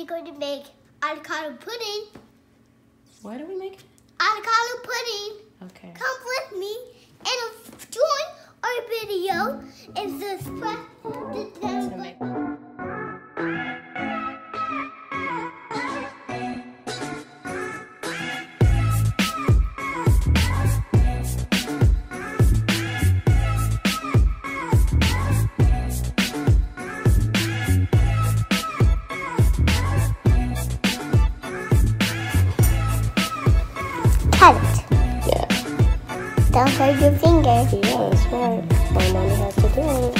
we're going to make avocado pudding. What are we making? Avocado pudding. Okay. Come with me and join our video and subscribe to the cut it. Yeah. Don't hurt your finger. Yeah, that's right. My mommy has to do it.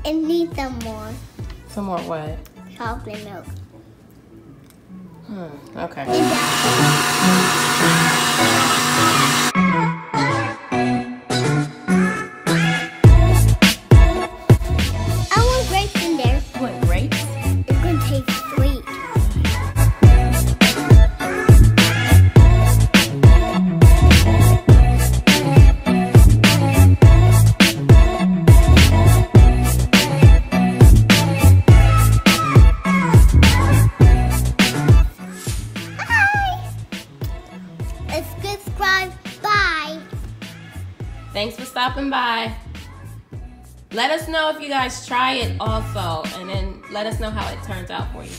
It needs some more. Some more what? Chocolate milk. Okay. I want grapes in there. What, grapes? It's going to taste sweet. Subscribe. Bye. Thanks for stopping by. Let us know if you guys try it also, and then let us know how it turns out for you.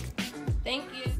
Thank you.